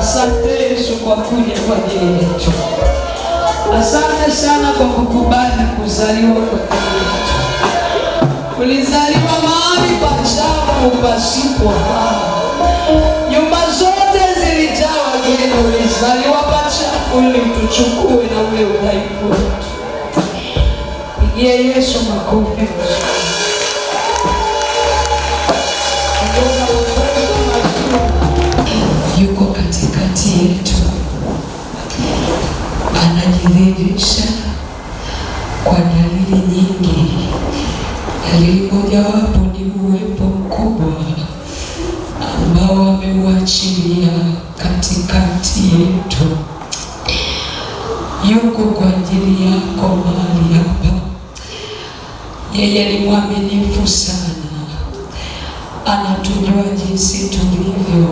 Asante Yesu kwa kuja kwa ajili yetu. Asante sana kwa kukubali kuzaliwa kwa ajili yetu. Ulizaliwa mahali pachafu pasipo nyumba zote zilijaa wageni. Ulizaliwa pachafu ili tuchukue na ule udhaifu wetu. Pigie Yesu makofi. Yuko katikati yetu, anajidhihirisha kwa dalili nyingi. Dalili mojawapo ni uwepo mkubwa ambao ameuachilia katikati yetu. Yuko kwa ajili yako mahali hapa. Yeye ni mwaminifu sana, anatujua jinsi tulivyo,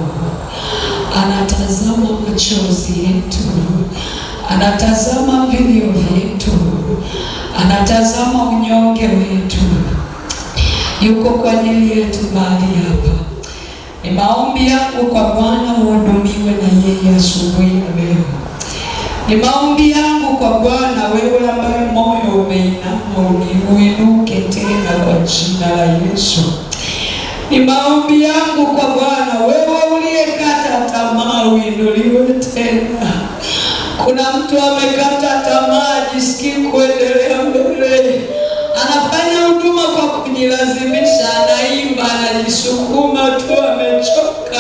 anatazama machozi yetu, anatazama vilio vyetu, anatazama unyonge wetu. Yuko kwa ajili yetu mahali hapa. Ni maombi yangu kwa Bwana uhudumiwe na yeye asubuhi ya leo. Ni maombi yangu kwa Bwana, wewe ambaye moyo umeinama uinuke tena kwa jina la Yesu. Ni maombi yangu kwa Bwana, wewe uliyekata tamaa uinuliwe tena. Kuna mtu amekata tamaa, jisikii kuendelea mbele. Anafanya huduma kwa kujilazimisha, anaimba, anajisukuma tu, amechoka.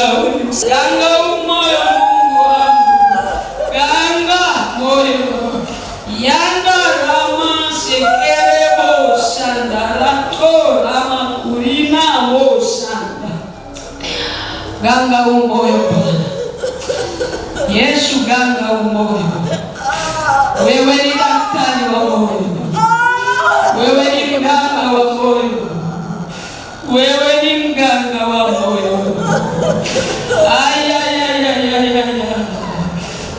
Yanga umoyo Mungu wangu, yanga moyo, yanga rama sekerebo shandalato rama kurina mo shanda. Ganga umoyo Bwana Yesu, ganga umoyo. Wewe ni daktari wa moyo, wewe ni mganga wa moyo, wewe ni mganga wa moyo.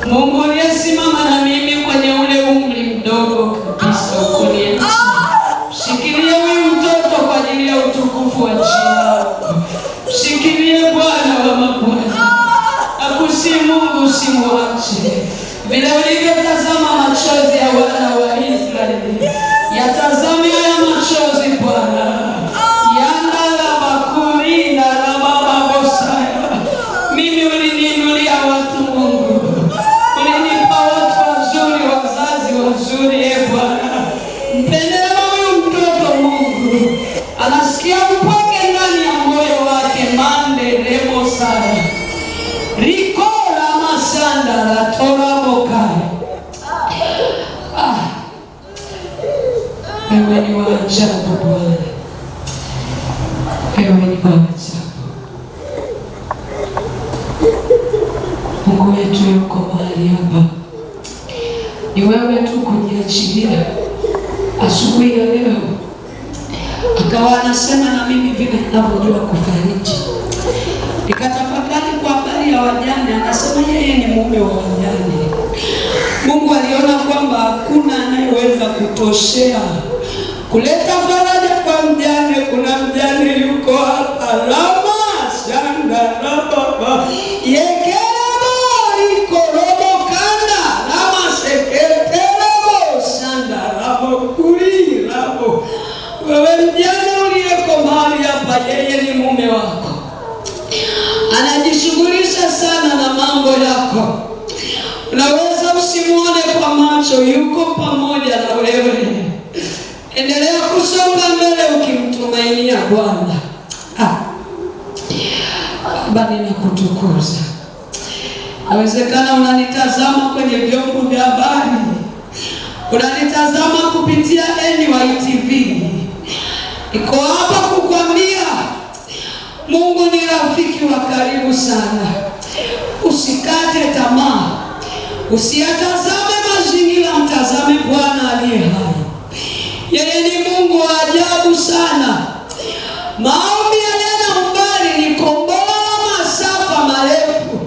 Mungu aliyesimama na mimi kwenye ule umri mdogo kabisa ukuniacha. Shikilie huyu mtoto kwa ajili ya utukufu wa jina lako. Shikilie Bwana wa mabwana. Akusi Mungu, usimwache. Vile ulivyotazama machozi ya wana wa Israeli, yatazame haya machozi Bwana. Yanda la bakuri na la baba bosaya. Mimi uliniinulia watu Mungu. Ulinipa watu wazuri, wazazi wazuri Bwana. Mpendele huyu mtoto Mungu. Anasikia upweke ndani ya moyo wake, mande remo sana. Riko la masanda la tora mokai. Wewe ni wa ajabu Bwana. Wewe ni wa ajabu. Mungu wetu yuko mahali hapa. Ni wewe tu kujiachilia asubuhi ya leo. Akawa anasema na mimi vile ninavyojua kufariji. Nikatafakari kwa habari ya wajane, anasema yeye ni mume wa wajane. Mungu aliona kwamba hakuna anayeweza kutoshea kuleta faraja kwa mjane. Kuna mjane yuko hapa, lama shanga la baba yekelebo liko robo kanda lama seketelebo shanga labo kuri labo. Wewe mjane uliyeko mahali hapa, yeye ni mume wako, anajishughulisha sana na mambo yako. Unaweza usimuone kwa macho, yuko pamoja na wewe. Endelea kusonga mbele ukimtumainia Bwana. Baba, ninakutukuza. Inawezekana unanitazama kwenye vyombo vya habari, unanitazama kupitia NYTV. Niko hapa kukwambia Mungu ni rafiki wa karibu sana. Usikate tamaa, usiyatazame mazingira, mtazame Bwana aliye hai. Yeye ni Mungu wa ajabu sana. Maombi yana umbali, ni kombora masafa marefu.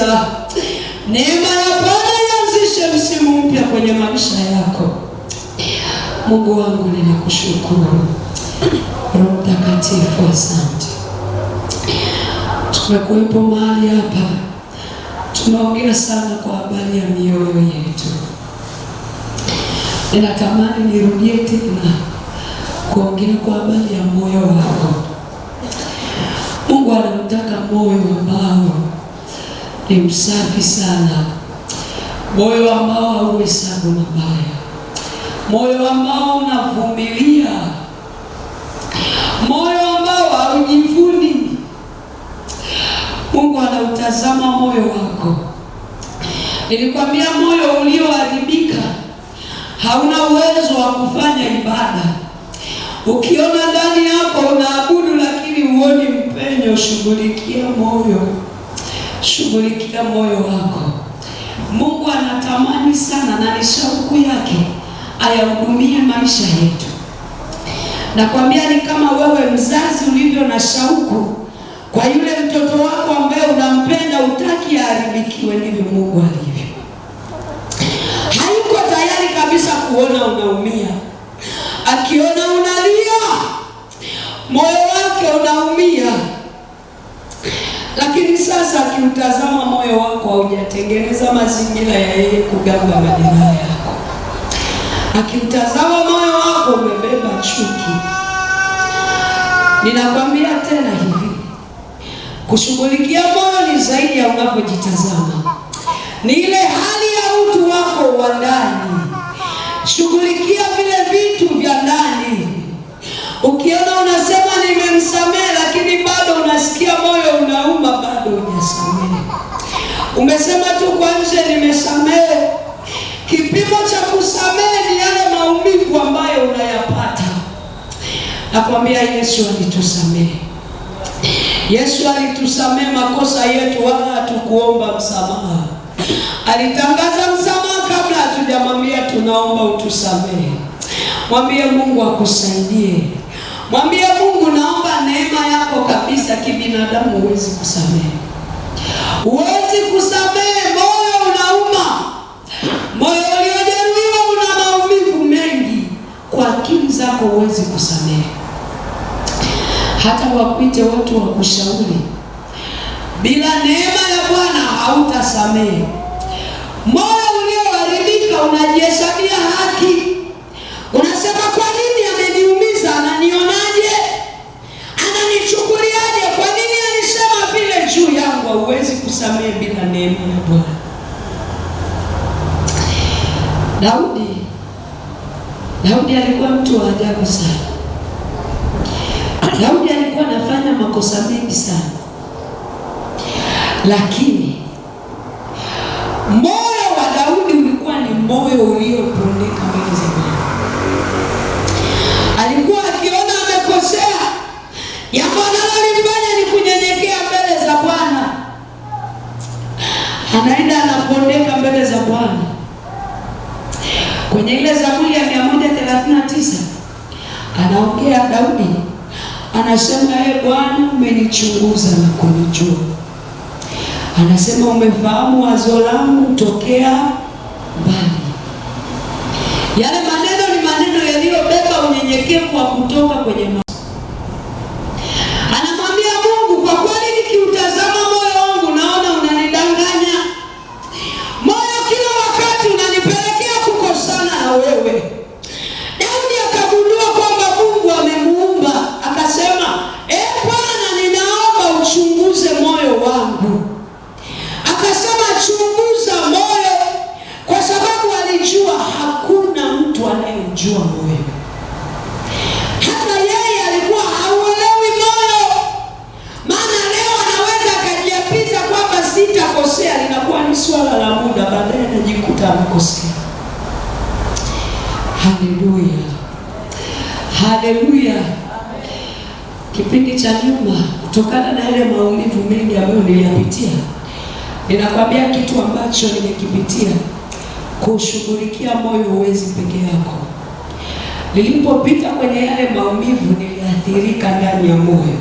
unanisikiliza, neema ya Bwana ianzishe msimu mpya kwenye maisha yako. Mungu wangu, ninakushukuru. Roho Mtakatifu, asante. Tumekuwepo mahali hapa, tumeongea sana kwa habari ya mioyo yetu. Ninatamani nirudie tena kuongea kwa habari ya moyo wako. Mungu anamtaka moyo ambao ni msafi sana, moyo ambao hauhesabu mabaya, moyo ambao unavumilia, moyo ambao haujivuni. Mungu anautazama moyo wako. Nilikwambia moyo ulioharibika hauna uwezo wa kufanya ibada. Ukiona ndani yako unaabudu lakini huoni mpenyo, shughulikia moyo. Shughulikia moyo wako. Mungu anatamani sana na ni shauku yake ayahudumie maisha yetu. Nakwambia ni kama wewe mzazi ulivyo na shauku kwa yule mtoto wako ambaye unampenda, utaki aharibikiwe, ndivyo Mungu alivyo. Hayuko tayari kabisa kuona unaumia. Akiona unalia, moyo wake unaumia. Lakini sasa akiutazama moyo wako, haujatengeneza mazingira ya yeye kugamba majeraha yako. Akiutazama moyo wako, umebeba chuki. Ninakwambia tena hivi, kushughulikia moyo ni zaidi ya unavyojitazama. Ni ile hali ya utu wako wa ndani. Shughulikia vile vitu vya ndani. Ukiona unasema nimemsamehe, lakini bado unasikia moyo unauma, bado hujasamehe. Umesema tu kwa nje nimesamehe. Kipimo cha kusamehe ni yale maumivu ambayo unayapata. Nakwambia Yesu alitusamehe. Yesu alitusamehe makosa yetu, wala hatukuomba msamaha. Alitangaza msamaha kabla hatujamwambia tunaomba utusamehe. Mwambie Mungu akusaidie. Mwambie Mungu, naomba neema yako kabisa. Kibinadamu huwezi kusamehe. Huwezi kusamehe, moyo unauma. Moyo uliojeruhiwa una maumivu mengi. Kwa akili zako huwezi kusamehe. Hata wakuite watu wa kushauri, bila neema ya Bwana hautasamehe. Moyo ulioharibika unajihesabia haki. Unasema kwa nini ameniumiza? Ananionaje? Ananichukuliaje? Kwa nini alisema vile juu yangu? Hauwezi kusamehe bila neema ya Bwana. Daudi alikuwa mtu wa ajabu sana. Daudi alikuwa anafanya makosa mengi sana, lakini moyo wa Daudi ulikuwa ni moyo uliopondeka mbele za Bwana. Alikuwa akiona amekosea, jambo analolifanya ni kunyenyekea mbele za Bwana. Anaenda anapondeka mbele za Bwana. Kwenye ile Zaburi ya 139 anaongea Daudi, anasema Bwana umenichunguza na kunijua. Anasema umefahamu wazo langu tokea mbali. Yale maneno ni maneno yaliyobeba unyenyekevu wa kutoka kwenye anamwambia Mungu, kwa kweli nikiutazama moyo wangu naona unanidanganya. Moyo kila wakati unanipelekea kukosana na wewe. Daudi akagundua kwamba Mungu amemuumba, akasema Bwana, ninaomba uchunguze moyo wangu. Akasema chunguza moyo, kwa sababu alijua hakuna mtu anayejua moyo. Hata yeye alikuwa hauelewi moyo. Maana leo anaweza akajiapiza kwamba sitakosea, linakuwa ni swala la muda, baadaye anajikuta amekosea. Haleluya. Haleluya. Kipindi cha nyuma, kutokana na ile maumivu mengi ambayo niliyapitia, ninakwambia kitu ambacho nimekipitia, kushughulikia moyo huwezi peke yako. Nilipopita kwenye yale maumivu, niliathirika ndani ya moyo.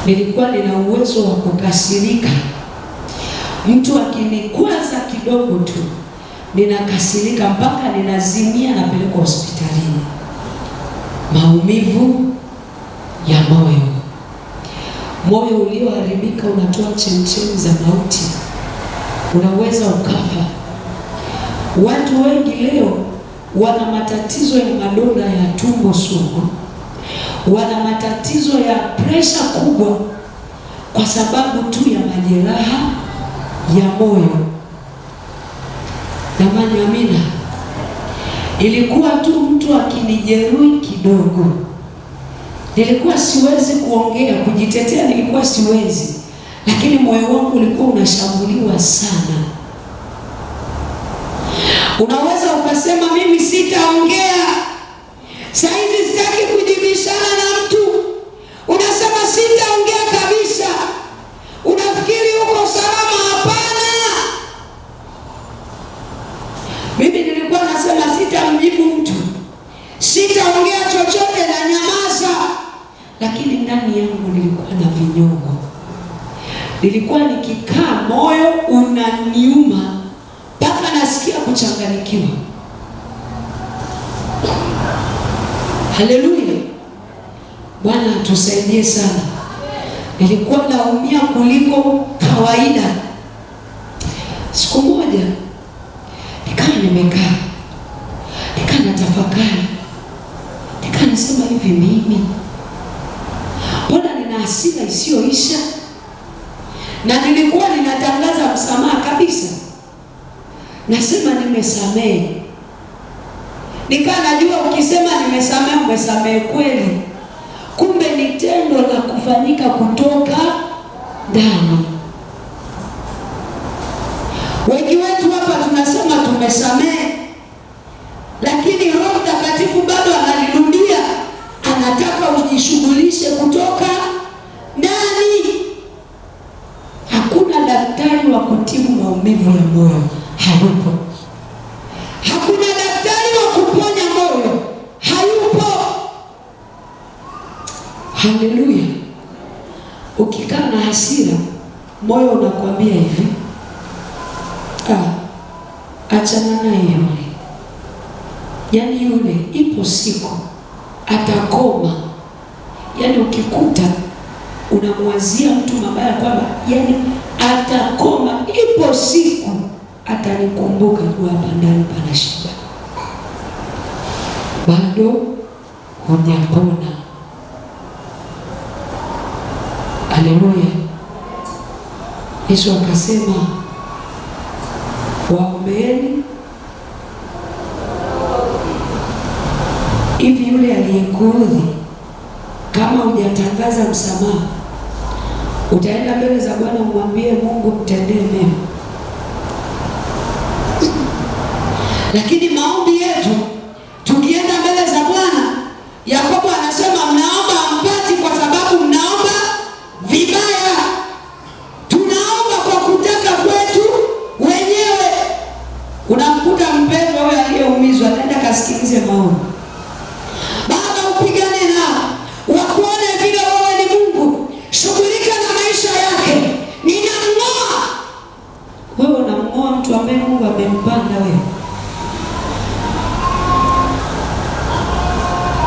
Nilikuwa nina uwezo wa kukasirika Mtu akinikwaza kidogo tu ninakasirika mpaka ninazimia, napelekwa hospitalini. Maumivu ya moyo. Moyo ulioharibika unatoa chemchemi za mauti, unaweza ukafa. Watu wengi leo wana matatizo ya madonda ya tumbo sugu, wana matatizo ya presha kubwa kwa sababu tu ya majeraha ya moyo. Jamani, amina. Ilikuwa tu mtu akinijeruhi kidogo, nilikuwa siwezi kuongea, kujitetea nilikuwa siwezi, lakini moyo wangu ulikuwa unashambuliwa sana. Unaweza ukasema mimi sitaongea, saa hizi sitaki kujibishana na mtu. Unasema sitaongea kabisa, unafikiri uko salama? Hapana. Mimi nilikuwa nasema sitamjibu mtu, sitaongea chochote na nyamaza, lakini ndani yangu nilikuwa na vinyongo. Nilikuwa nikikaa moyo unaniuma mpaka nasikia kuchanganyikiwa. Haleluya. Bwana tusaidie sana. Nilikuwa naumia kuliko kawaida. Siku moja nikawa nimekaa, nikawa natafakari, nikawa nasema hivi, mimi mbona nina hasira isiyoisha? Na nilikuwa ninatangaza msamaha kabisa, nasema nimesamehe. Nikawa najua ukisema nimesamehe, umesamehe kweli, kumbe ni tendo la kufanyika kutoka ndani. Wengi wetu hapa tunasema tumesamehe, lakini Roho Mtakatifu bado analirudia, anataka ujishughulishe kutoka ndani. Hakuna daktari wa kutibu maumivu ya moyo, hayupo. Hakuna daktari wa kuponya moyo, hayupo. Haleluya. Ukikaa na hasira, moyo unakwambia hivi, achana naye yule. Yaani yule ipo siku atakoma. Yaani ukikuta unamwazia mtu mabaya kwamba yaani atakoma, ipo siku atanikumbuka kwa hapa ndani pana shida. Bado hujapona. Haleluya. Yesu akasema waombeeni. Hivi yule aliyekuudhi, kama hujatangaza msamaha, utaenda mbele za Bwana umwambie Mungu mtendee mema. Lakini maombi yetu tukienda mbele za Bwana, Yakobo anasema mnaomba hampati kwa sababu mnaomba vibaya. Tunaomba kwa kutaka kwetu wenyewe. Unamkuta mpendwa wewe aliyeumizwa, nenda kasikilize maombi. Baba, upigane nao, wakuone vile wewe ni Mungu. Shughulika na maisha yake. Ninamng'oa. Wewe unamng'oa mtu ambaye Mungu amempanda wewe.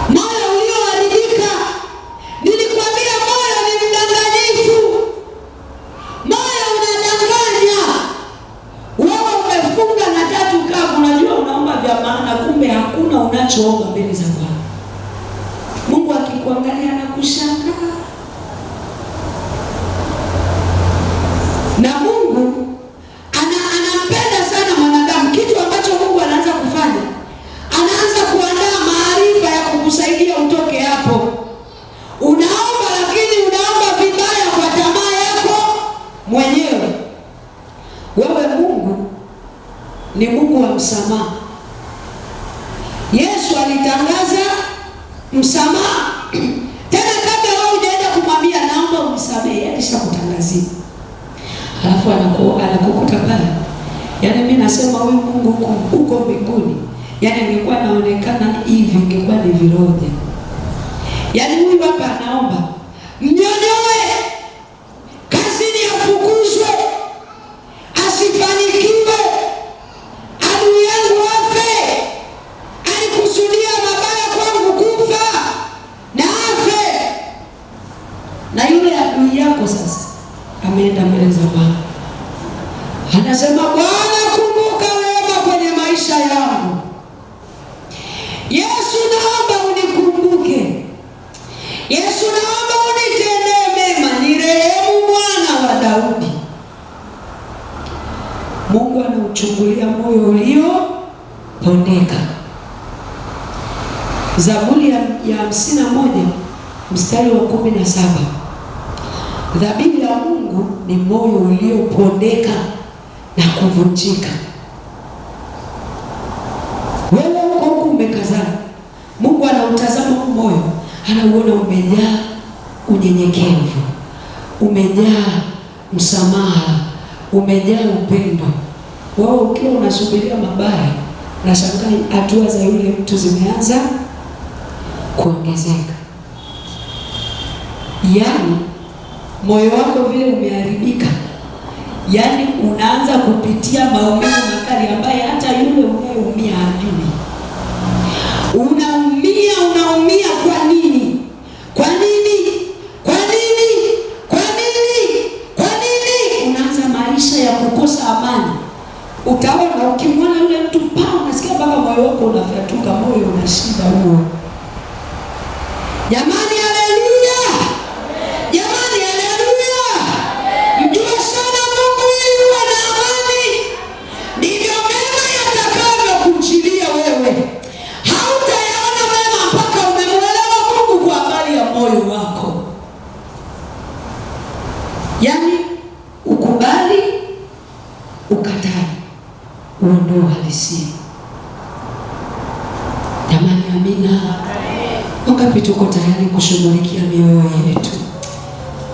Moyo ulioharibika. Nilikwambia moyo ni mdanganyifu. Moyo unadanganya. Wewe umefunga na tatu kavu, unajua unaomba vya maana, kumbe hakuna unachoomba mbele za Bwana. Mungu akikuangalia anakushangaa. Na Mungu anampenda sana mwanadamu. Kitu ambacho Mungu anaanza kufanya, anaanza kuandaa maarifa ya kukusaidia utoke hapo. Unaomba lakini unaomba vibaya kwa tamaa yako mwenyewe. Wewe Mungu ni Mungu wa msamaha. Yesu alitangaza msamaha. Tena kabla wewe hujaenda kumwambia naomba unisamehe, alishakutangazia. Alafu anakukuta pale. Yaani mimi nasema huyu Mungu huko mbinguni, yaani angekuwa anaonekana hivi, ingekuwa ni viroja. Yaani huyu hapa anaomba mnyonyoe, kazini afukuzwe, Yesu, naomba unitendee mema, nirehemu mwana wa Daudi. Mungu anauchungulia moyo uliopondeka. Zaburi ya 51 mstari wa 17. Dhabihu ya Mungu ni moyo uliopondeka na kuvunjika. Wewe uko huko umekazana, Mungu anautazama moyo, anauona umejaa unyenyekevu, umejaa msamaha, umejaa upendo. Wewe ukiwa unasubiria mabaya, unashangaa hatua za yule mtu zimeanza kuongezeka. Yaani moyo wako vile umeharibika, yaani unaanza kupitia maumivu makali ambaye hata yule unayeumia hajui. Unaumia kwa nini? Kwa nini? Kwa nini? Kwa nini? Kwa nini? Unaanza maisha ya kukosa amani. Utaona ukimwona yule mtu unasikia mpaka moyo wako unafyatuka, moyo una shida huo. Jamani, haleluya! Jamani, haleluya! Mjue sana Mungu ili uwe na amani. Ndivyo mema yatakavyokujilia wewe. Hautayaona mema mpaka umemwelewa Mungu kwa habari ya moyo wako. Yaani ukubali, ukatae, uondoe uhalisia. Jamani, amina. Wangapi tuko tayari kushughulikia mioyo yetu?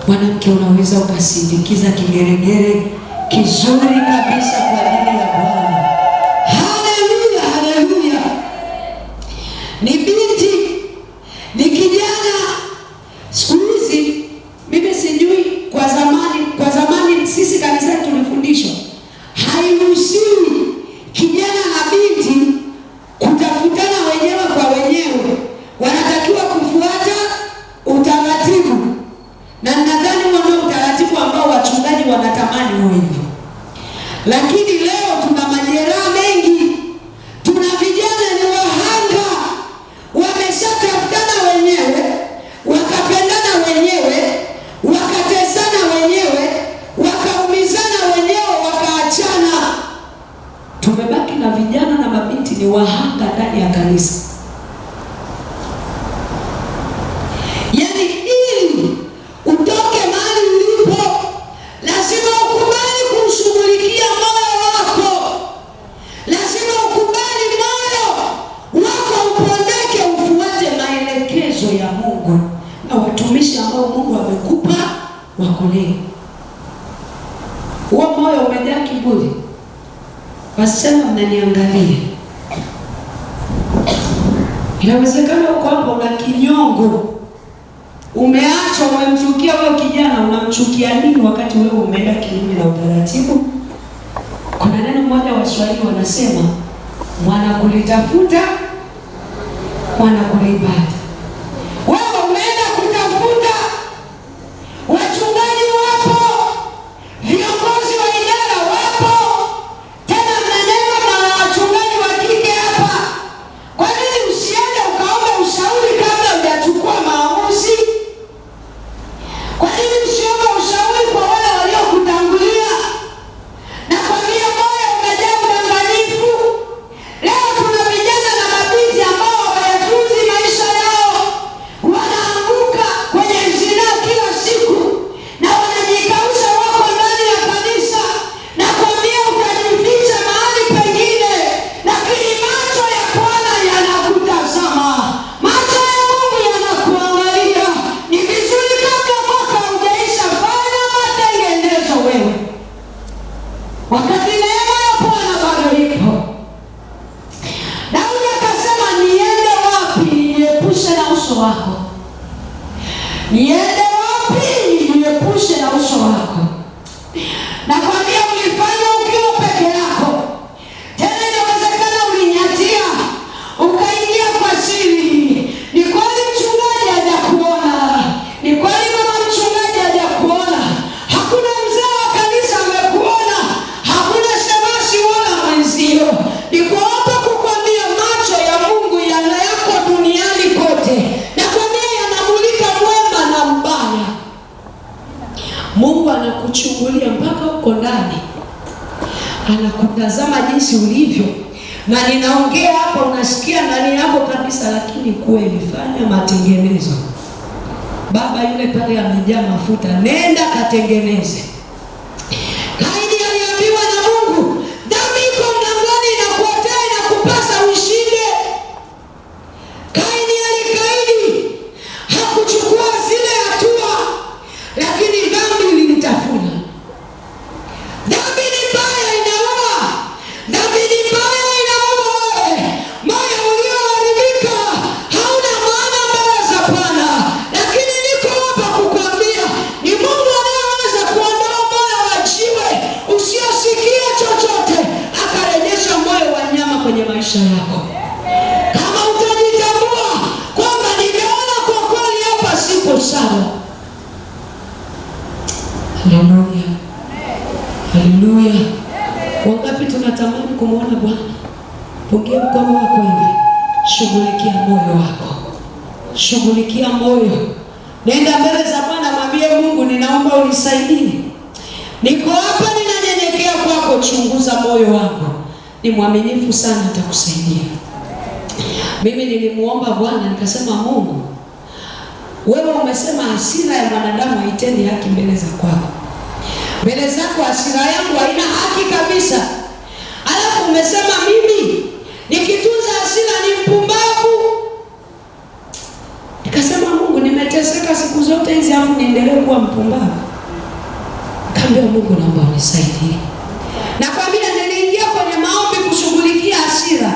Mwanamke, unaweza ukasindikiza kigeregere kizuri kabisa kwa ajili ya Bwana. Haleluya, haleluya. Ni binti, ni kijana. Siku hizi mimi sijui, kwa zamani sisi kanisani tulifundishwa hairuhusiwi kijana na binti kutafutana wenyewe kwa wenyewe. Wanatakiwa kufuata utaratibu, na nadhani ndio utaratibu ambao wachungaji wanatamani uwe hivyo. Lakini leo tuna majeraha mengi, tuna vijana ni wahanga, wameshatafutana wenyewe, wakapendana wenyewe, wakatesana wenyewe, wakaumizana wenyewe, wakaachana. Tumebaki na vijana na mabinti ni wahanga ndani ya kanisa. Yaani ili utoke mahali ulipo, lazima ukubali kushughulikia moyo wako. Lazima ukubali moyo wako upondeke, ufuate maelekezo ya Mungu na watumishi ambao Mungu amekupa wakulee. Huo moyo umejaa kiburi. Wasichana mnaniangalia, inawezekana uko hapo una kinyongo, umeachwa, umemchukia wewe kijana. Unamchukia nini wakati wewe umeenda kinyume na utaratibu? Kuna neno moja Waswahili wanasema, mwana kulitafuta mwana kulipata. Wewe umeenda kutafuta, wachungaji wapo, viongozi wa idara wapo, tena mnanena na wachungaji wa kike hapa. Kwa nini usiende ukaombe ushauri kabla hujachukua maamuzi? Kwa nini usiombe ushauri kwa wale waliokutangulia? Na kwa vile moyo umejaa udanganyifu, leo kuna vijana na mabinti ambao hawayatunzi maisha yao, wanaanguka kwenye zinaa kila siku na wanajikausha, wako ndani ya kanisa na kuambia utajificha mahali pengine, lakini macho ya Bwana yanakutazama, macho ya Mungu yanakuangalia. Ni vizuri kabla mwaka hujaisha, fanya matengenezo wewe, wakati neema ya Bwana bado ipo. Daudi akasema, niende wapi niepushe na uso wako? Niende wapi niepushe na uso wako? Nakwambia ulifanya ukiwa peke yako. Tena inawezekana ulinyatia, ukaingia kwa siri. Ni kweli mchungaji hajakuona, ni kweli mama mchungaji hajakuona, hakuna mzee wa kanisa amekuona, hakuna shemasi wala mwenzio. Niko hapa kukwambia macho ya Mungu yako duniani kote. Nakwambia yanamulika mwema anakuchungulia mpaka uko ndani, anakutazama jinsi ulivyo. Na ninaongea hapa unasikia ndani yako kabisa, lakini kweli fanya matengenezo. Baba yule pale amejaa mafuta, nenda katengeneze. Kaini aliambiwa na Mungu, dhambi iko mlangoni inakuotea, inakupasa uishinde. Kaini alikaidi, hakuchukua zile hatua, lakini dhambi ilimtafuna. Dhambi ni mbaya, inaua. Dhambi ni mbaya, inaua wewe. Moyo ulioharibika hauna maana mbele za Bwana. Lakini niko hapa kukwambia, ni Mungu anayeweza kuondoa moyo wa jiwe usiosikia chochote, akarejesha moyo wa nyama kwenye maisha yako. Kama utajitambua kwamba nimeona kwa kweli hapa sipo sawa. Haleluya. Haleluya. Wangapi tunatamani kumwona Bwana? Pungia mkono wako hivi. Shughulikia moyo wako. Shughulikia moyo. Nenda mbele za Bwana, mwambie Mungu, ninaomba unisaidie. Niko hapa ninanyenyekea kwako, chunguza moyo wako. Ni mwaminifu sana, atakusaidia. Mimi nilimuomba Bwana nikasema, Mungu, wewe umesema hasira ya mwanadamu haitendi haki mbele za kwako. Mbele zako hasira yangu haina haki kabisa. Alafu umesema mimi nikitunza hasira ni mpumbavu. Nikasema, Mungu, nimeteseka siku zote hizi afu niendelee kuwa mpumbavu? Kaambia Mungu, naomba unisaidie. Nakwambia niliingia kwenye maombi kushughulikia hasira.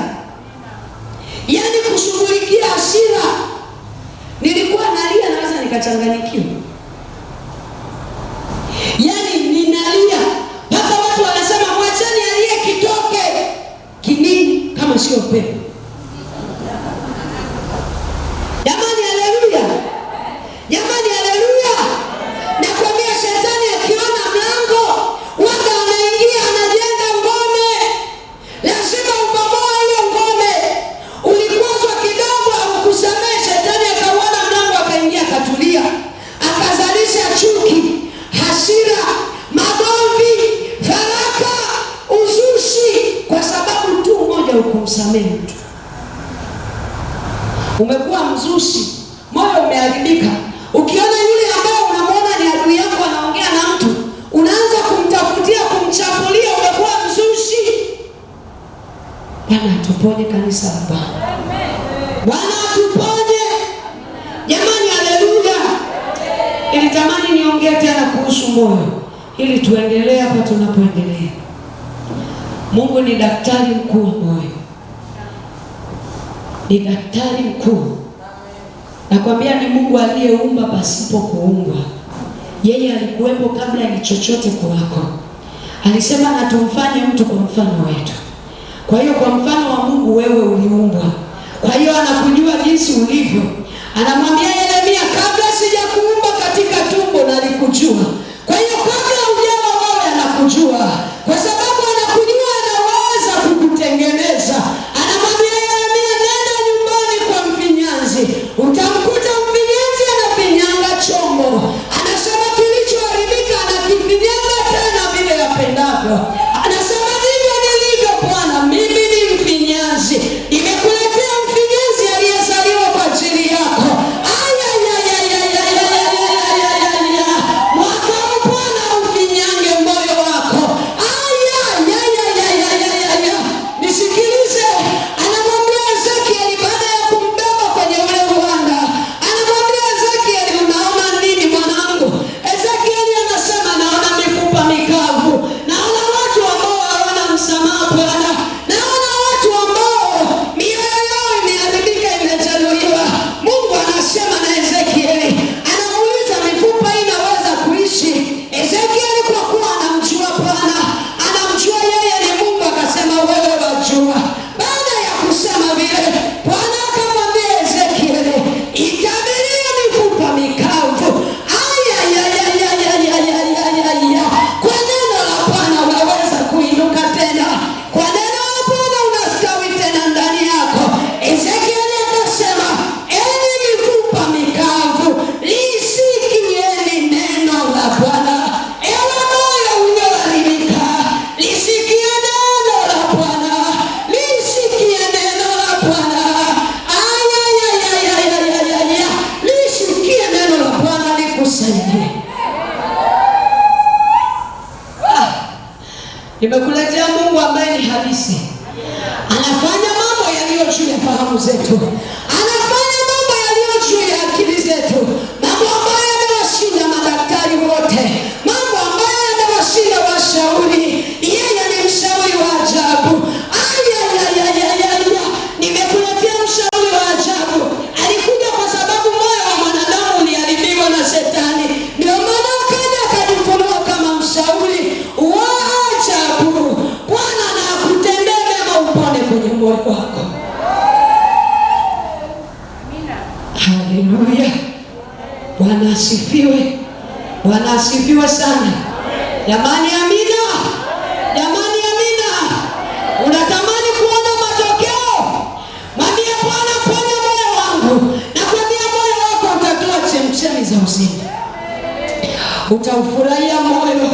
Yaani kushughulikia hasira. Nilikuwa nalia naweza nikachanganyikiwa. Yaani ninalia mpaka watu wanasema mwacheni alie kitoke. Kinini kama sio pepo? Jamani, haleluya. Jamani, haleluya. Nakwambia shetani akiona mlango wanga anaingia, anajenga ngome. Lazima ubomoe hiyo ngome. Ulikwazwa kidogo au kusamehe, shetani akaona mlango akaingia, akatulia, akazalisha chuki, hasira, magomvi, faraka, uzushi, kwa sababu tu moja, ukumsamehe mtu. Umekuwa mzushi, moyo umeharibika. Ukiona yule ambaye unamwona ni adui yako anaongea na mtu, unaanza kumtafutia, kumchafulia, umekuwa mzushi. Bwana atuponye kanisa la Bwana. Bwana atuponye. Jamani, haleluya. Nilitamani niongee tena kuhusu moyo ili tuendelee hapa tunapoendelea. Mungu ni daktari mkuu wa moyo. Ni daktari mkuu. Nakwambia ni Mungu aliyeumba pasipo kuumbwa. Yeye alikuwepo kabla ya chochote kuwako. Alisema na tumfanye mtu kwa mfano wetu. Kwa hiyo kwa mfano wa Mungu wewe uliumbwa. Kwa hiyo anakujua jinsi ulivyo. Anamwambia Yeremia, kabla sijakuumba katika tumbo nalikujua. Kwa hiyo kabla hujawa wewe anakujua. Kwa sababu anakujua anaweza kukutengeneza. Anamwambia Yeremia, nenda nyumbani kwa mfinyanzi. Utamkuta mfinyanzi anafinyanga chombo. Anasema kilichoharibika anakifinyanga tena vile yapendavyo. Anasema ndivyo nilivyo Bwana, mimi ni mfinyanzi. Nimekuletea mfinyanzi aliyezaliwa kwa ajili yako. Aya akusaidie. Nimekuletea Mungu ambaye ni halisi. Anafanya mambo yaliyo juu ya fahamu zetu. Anafanya mambo yaliyo juu ya akili zetu. Mambo ambayo yamewashinda madaktari wote. Mambo ambayo yamewashinda washauri. Yeye ni mshauri wa ajabu. Nimekuletea mshauri wa ajabu. Alikuja kwa sababu moyo wa mwanadamu uliharibiwa na Shetani. Ndio maana akaja akajifunua kama mshauri wa ajabu. Bwana na akutendee mema upone kwenye moyo wako. Haleluya. Bwana asifiwe. Bwana asifiwe sana. Jamani amina. Jamani amina. Unatamani kuona matokeo? Mwambie Bwana, ponya moyo wangu. Na kwambia moyo wako utatoa chemchemi za uzima. Utaufurahia moyo.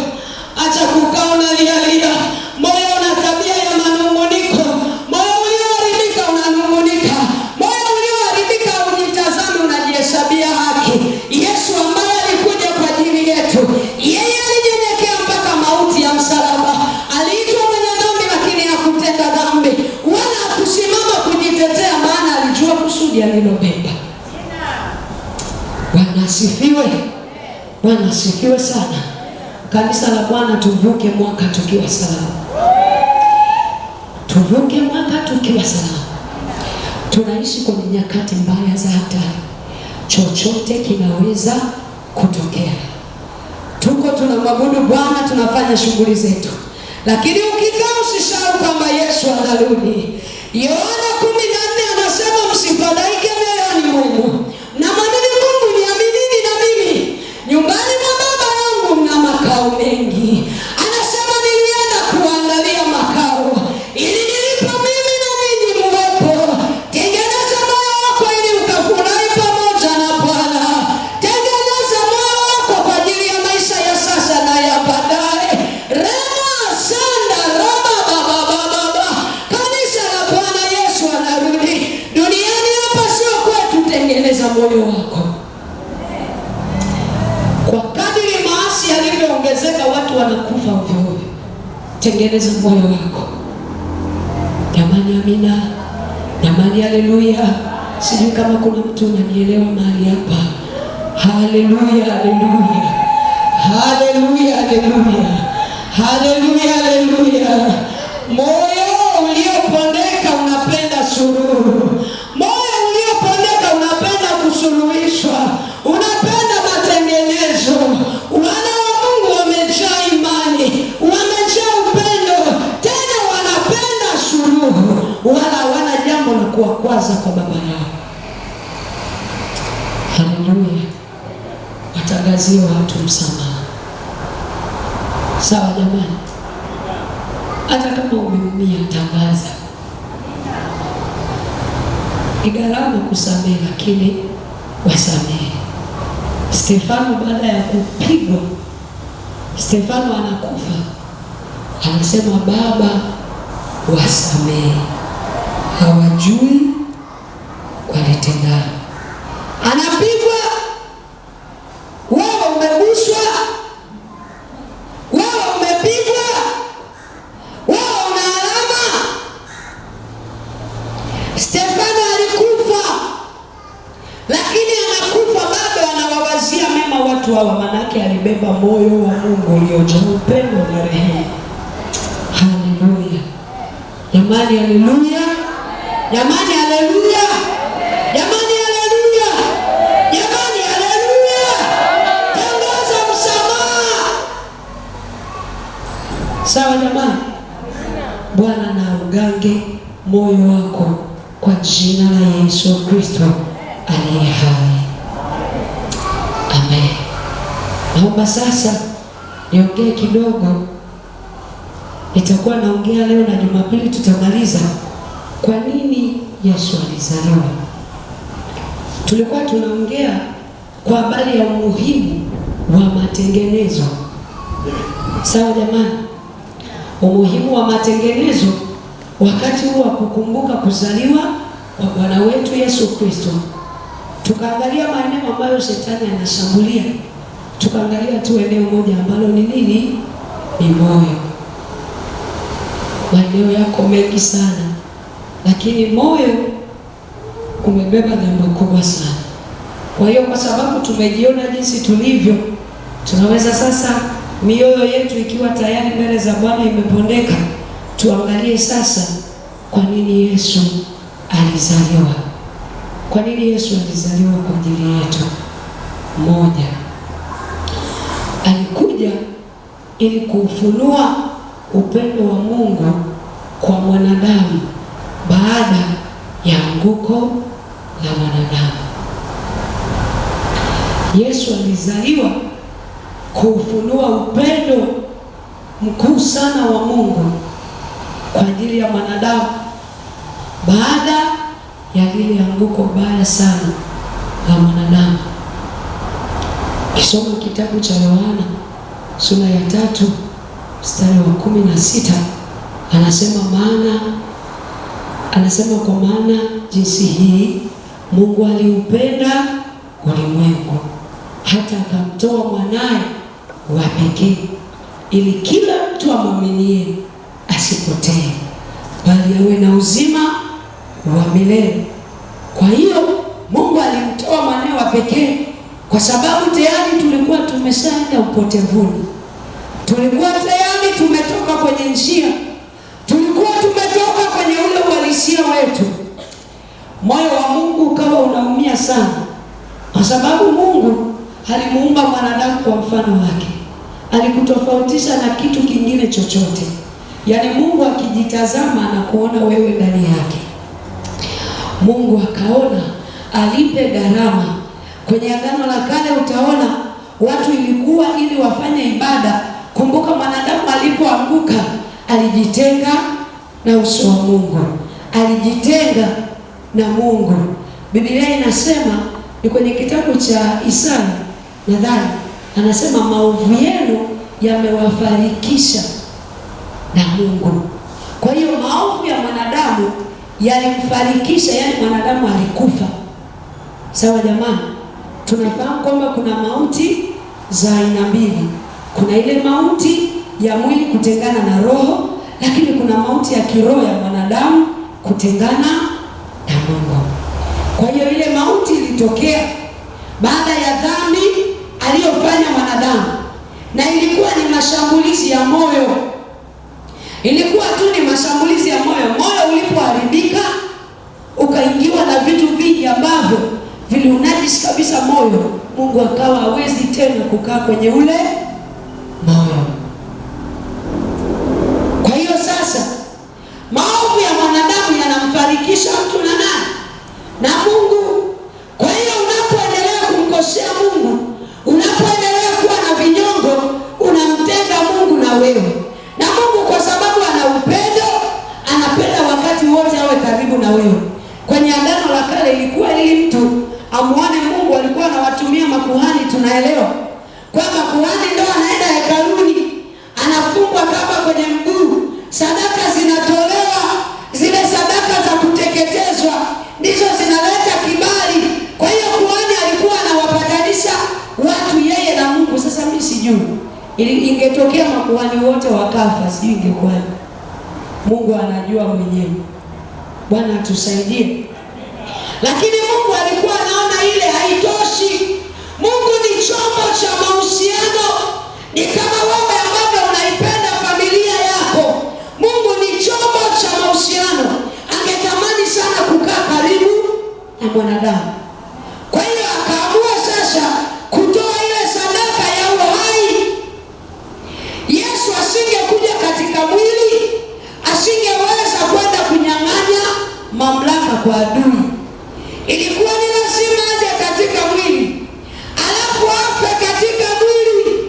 Acha kukaa unalialia. Moyo una tabia ya manunguniko. Moyo ulioharibika unanungunika. Moyo ulioharibika unitazame unajihesabia haki. Yesu ambaye alikuja kwa ajili yetu. Yeye alinyenyekea mpaka mauti ya msalaba. Aliitwa mwenye dhambi lakini hakutenda dhambi. Wala hakusimama kujitetea, maana alijua kusudi alilobeba. Bwana asifiwe. Bwana asifiwe sana. Kanisa la Bwana, tuvuke mwaka tukiwa salama. Tuvuke mwaka tukiwa salama. Tunaishi kwenye nyakati mbaya za hatari. Chochote kinaweza kutokea. Tuko tunamwabudu Bwana, tunafanya shughuli zetu. Lakini ukikaa usisahau kwamba Yesu anarudi. Yohana 14 anasema msifadhaike mioyoni mwenu. Na maneno Mungu niaminini na mimi. Nyumbani mwa Baba yangu mna makao mengi. Anasema nilienda kuandalia makao ili nilipo mimi na ninyi muwepo. Tengeneza moyo wako ili ukafurahi pamoja na Bwana. Tengeneza moyo wako kwa ajili ya maisha ya sasa na ya baadaye. Rema sanda raba baba baba. Kanisa la Bwana Yesu anarudi. Duniani hapa sio kwetu. Tengeneza moyo wako. Kwa kadiri maasi yalivyoongezeka watu wanakufa ovyo ovyo. Tengeneza moyo wako. Jamani amina. Jamani haleluya. Sijui kama kuna mtu unanielewa mahali hapa. Haleluya haleluya. Haleluya haleluya. Haleluya haleluya. Moyo uliopondeka unapenda suluhu. Moyo uliopondeka unapenda kusuluhishwa. Unapenda matengenezo. Wana wa Mungu wamejaa imani, wamejaa upendo, tena wanapenda suluhu. Wala hawana jambo la kuwakwaza kwa baba yao. Haleluya. Watangazie watu msamaha. Sawa jamani? Hata kama umeumia, tangaza. Ni gharama kusamehe, lakini wasamehe. Stefano baada ya kupigwa, Stefano anakufa. Anasema Baba wasamehe, hawajui walitendalo. Anapigwa, wewe umeguswa, wewe umepigwa, wewe una alama. Stefano alikufa, lakini anakufa bado anawawazia mema watu hawa, manake alibeba moyo wa Mungu uliojaa upendo na rehema. Haleluya. Jamani haleluya. Jamani haleluya. Jamani haleluya. Jamani haleluya. Tangaza msamaha. Sawa jamani? Bwana na ugange moyo wako kwa jina la Yesu Kristo aliye hai. Amen. Naomba sasa niongee kidogo. Nitakuwa naongea leo na Jumapili tutamaliza. Kwa nini Yesu alizaliwa? Tulikuwa tunaongea kwa habari ya umuhimu wa matengenezo. Sawa jamani? Umuhimu wa matengenezo wakati huu wa kukumbuka kuzaliwa kwa Bwana wetu Yesu Kristo. Tukaangalia maeneo ambayo Shetani anashambulia tukaangalia tu eneo moja ambalo ni nini? Ni moyo. Maeneo yako mengi sana, lakini moyo umebeba jambo kubwa sana. Kwa hiyo kwa sababu tumejiona jinsi tulivyo, tunaweza sasa, mioyo yetu ikiwa tayari mbele za Bwana imepondeka, tuangalie sasa kwa nini Yesu alizaliwa. Kwa nini Yesu alizaliwa kwa ajili yetu? Moja, alikuja ili kuufunua upendo wa Mungu kwa mwanadamu baada ya anguko la mwanadamu. Yesu alizaliwa kuufunua upendo mkuu sana wa Mungu kwa ajili ya mwanadamu baada ya lile anguko baya sana la mwanadamu. Kisoma kitabu cha Yohana sura ya 3 mstari wa 16, anasema kwa maana jinsi hii Mungu aliupenda ulimwengu hata akamtoa mwanaye wa pekee, ili kila mtu amwaminie asipotee, bali awe na uzima wa milele. Kwa hiyo Mungu alimtoa mwanaye wa pekee kwa sababu tayari tulikuwa tumeshaenda upotevuni, tulikuwa tayari tumetoka kwenye njia, tulikuwa tumetoka kwenye ule uhalisia wetu. Moyo wa Mungu ukawa unaumia sana, kwa sababu Mungu alimuumba mwanadamu kwa mfano wake, alikutofautisha na kitu kingine chochote. Yaani Mungu akijitazama na kuona wewe ndani yake, Mungu akaona alipe gharama. Kwenye Agano la Kale utaona watu ilikuwa ili wafanye ibada. Kumbuka mwanadamu alipoanguka alijitenga na uso wa Mungu, alijitenga na Mungu. Biblia inasema ni kwenye kitabu cha Isaya nadhani, anasema maovu yenu yamewafarikisha na Mungu. Kwa hiyo maovu ya mwanadamu yalimfarikisha, yani mwanadamu alikufa. Sawa jamani? Tunafahamu kwamba kuna mauti za aina mbili. Kuna ile mauti ya mwili kutengana na roho, lakini kuna mauti ya kiroho ya mwanadamu kutengana na Mungu. Kwa hiyo ile mauti ilitokea baada ya dhambi aliyofanya mwanadamu, na ilikuwa ni mashambulizi ya moyo. Ilikuwa tu ni mashambulizi ya moyo. Moyo ulipoharibika ukaingiwa na vitu vingi ambavyo viliunajisi kabisa moyo, Mungu akawa hawezi tena kukaa kwenye ule moyo. Kwa hiyo sasa maovu ya mwanadamu yanamfarikisha mtu na nani? Na Mungu. Kwa hiyo unapoendelea kumkosea Mungu, unapoendelea kuwa na vinyongo, unamtenga Mungu na wewe. Na Mungu kwa sababu ana upendo, anapenda wakati wote awe karibu na wewe. Kwenye Agano la Kale ilikuwa ili mtu amuone Mungu, alikuwa anawatumia makuhani. Tunaelewa kwamba kuhani ndio anaenda hekaluni, anafungwa kama kwenye mguu, sadaka zinatolewa, zile sadaka za kuteketezwa ndizo zinaleta kibali. Kwa hiyo kuhani alikuwa anawapatanisha watu yeye na Mungu. Sasa mimi sijui ingetokea makuhani wote wakafa, sijui ingekuwa. Mungu anajua mwenyewe. Bwana atusaidie. Lakini Mungu alikuwa anaona ile haitoshi. Mungu ni chombo cha mahusiano. Ni kama wewe ambavyo unaipenda familia yako, Mungu ni chombo cha mahusiano. Angetamani sana kukaa karibu na mwanadamu. Kwa hiyo akaamua sasa kutoa ile sadaka ya uhai. Yesu asingekuja katika mwili, asingeweza kwenda kunyang'anya mamlaka kwa adui. Ilikuwa ni lazima aje katika mwili, alafu afe katika mwili,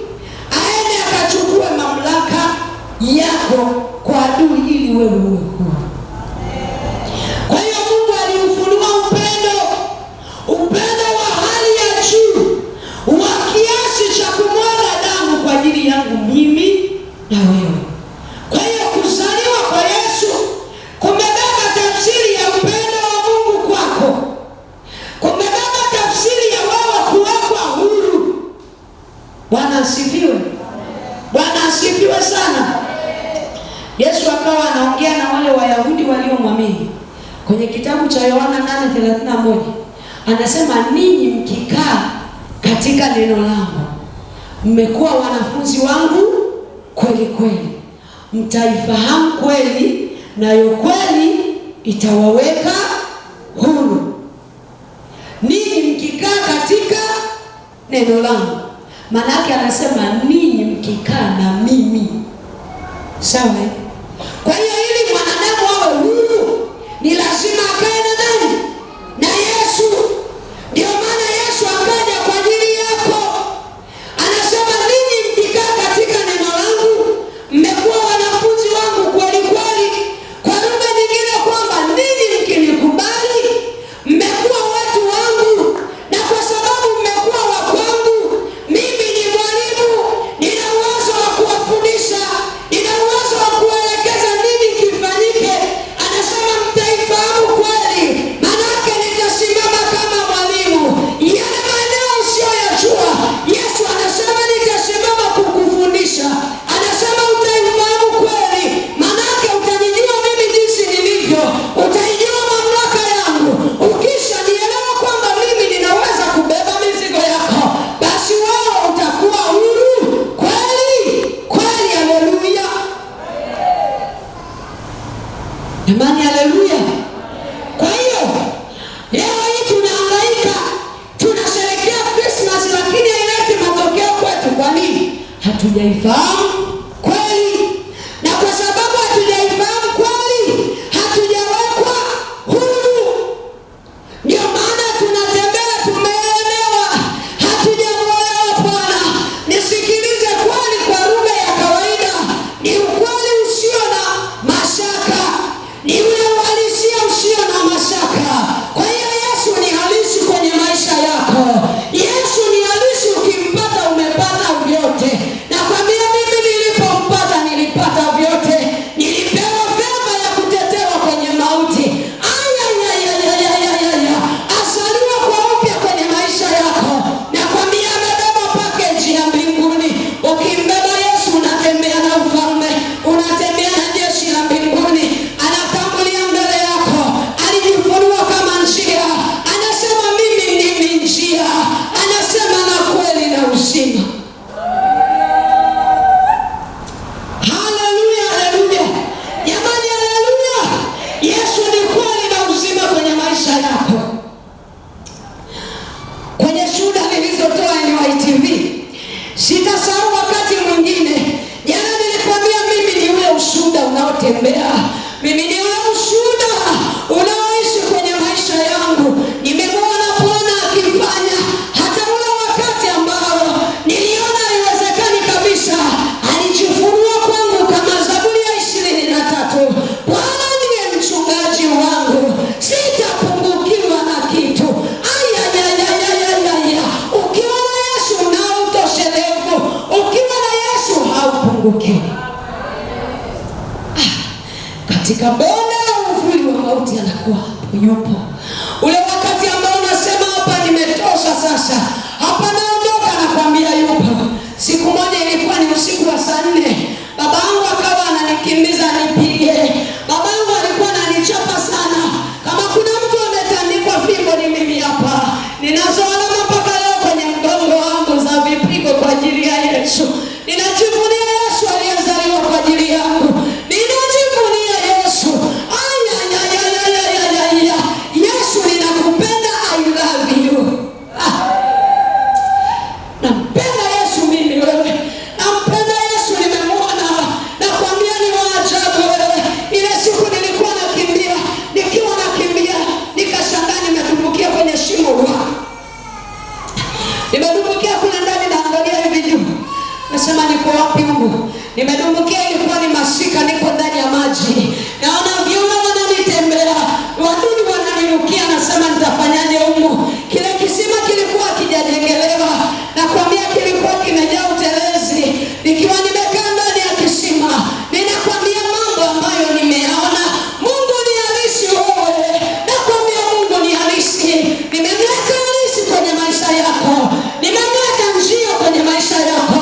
aende akachukue mamlaka yako kwa adui ili wewe uwe huru. Kwa hiyo Mungu aliufunua upendo wa hali ya juu, wa kiasi cha kumwaga damu kwa ajili yangu mimi na wewe. Kwa hiyo kuzaliwa kwa Yesu kumebeba tafsiri ya upendo wa Mungu kwako, kumebeba tafsiri ya wewe kuwekwa huru. asifiwe. Bwana asifiwe sana. Yesu akawa anaongea na wale Wayahudi waliomwamini. Kwenye kitabu cha Yohana 8:31 anasema, ninyi mkikaa katika neno langu mmekuwa wanafunzi wangu kweli kweli, mtaifahamu kweli, nayo kweli itawaweka huru. Ninyi mkikaa katika neno langu, maana yake anasema ninyi mkikaa na mimi. Sawa? Kwa hiyo ili mwanadamu awe huru ni lazima akae na nani? Na Yesu. Ndio maana Yesu akaja kwa ajili yako. Anasema ninyi mkikaa katika neno langu mmekuwa wanafunzi wangu kweli kweli. Kwa lugha nyingine kwamba ninyi mkinikubali mmekuwa watu wangu, na kwa sababu mmekuwa wa kwangu, mimi ni mwalimu, nina uwezo wa kuwafundisha, nina uwezo wa kuelekeza nini kifanyike. Anasema mtaifahamu kweli, manake nitasimama kama mwalimu. Yale maeneo usiyoyajua, Yesu anasema nitasimama kukufundisha. Anasema utaifahamu kweli, manake utanijua mimi jinsi nilivyo, utaijua mamlaka yangu. Ukisha nielewa kwamba mimi ninaweza kubeba mizigo yako, basi wewe utakuwa huru kweli kweli. Haleluya jamani, haleluya. Kwa hiyo leo hii tunahangaika, tunasherehekea Christmas, lakini haileti matokeo kwetu. Kwa nini? Hatujaifahamu kweli, na kwa sababu hatujaifahamu kweli, hatujawekwa huru. Ndio maana tunatembea tumeelewa, hatujamuelewa Bwana. Nisikilize, kweli kwa lugha ya kawaida ni ukweli usio na mashaka, ni ule uhalisia usio na mashaka. Kwa hiyo Yesu ni halisi kwenye maisha yako. Yesu ni halisi, ukimpata umepata vyote. Nakwambia mimi nilipompata nilipata vyote. Nilipewa fedha ya kutetewa kwenye mauti. Asaliwa kwa upya kwenye maisha yako. Nakwambia amebeba package ya mbinguni. Ukimbeba Yesu unatembea na ufalme, unatembea na jeshi la mbinguni. Anatangulia mbele yako, alijifunua kama njia. Anasema mimi ndimi njia, anasema na kweli na uzima. Haleluya, haleluya jamani, haleluya. Yesu ni kweli na uzima kwenye maisha yako. Kwenye shuhuda nilizotoa NYTV, sitasahau wakati mwingine. Jana nilikwambia mimi ni ule ushuhuda unaotembea, mimi ni ule ushuhuda unaoishi kwenye maisha yangu. Nimemwona Bwana akifanya hata ule wakati ambao niliona haiwezekani kabisa, alijifunua kwangu kama Zaburi ya 23. Bwana ndiye mchungaji wangu, sitapungukiwa na kitu. Ukiwa na Yesu unao utoshelevu, ukiwa na Yesu haupungukiwi. Katika bonde la uvuli wa mauti anakuwa yupo. Ule wakati ambao unasema hapa nimetosha sasa, hapa naondoka, nakwambia yupo. Siku moja ilikuwa ni usiku wa saa 4, babangu akawa ananikimbiza nipige. Babangu alikuwa ananichapa sana. Kama kuna mtu ametandikwa fimbo ni mimi hapa. Ninazo alama mpaka leo kwenye mgongo wangu za vipigo kwa ajili ya Yesu. Ninajivunia Yesu aliyezaliwa kwa ajili yangu. Ninajivunia Yesu. Yesu, ninakupenda, I love you. Nampenda Yesu mimi wewe. Nampenda Yesu, nimemwona. Nakwambia ni waajabu wewe. Ile siku nilikuwa nakimbia, nikashangaa nimetumbukia kwenye shimo la. Nimedumbukia kule ndani, naangalia hivi juu. Nasema niko wapi Mungu? Nimedumbukia, ilikuwa ni masika, niko ndani ya maji. Naona viumbe wananitembea, wadudu wananirukia, nasema nitafanyaje humu? Kile kisima kilikuwa kijajengelewa. Nakwambia kilikuwa kimejaa utelezi. Nikiwa nimekaa ndani ya kisima, ninakwambia mambo ambayo nimeona. Mungu ni halisi wewe. Nakwambia Mungu ni halisi. Nimemleta halisi kwenye maisha yako. Nimemleta njia kwenye maisha yako.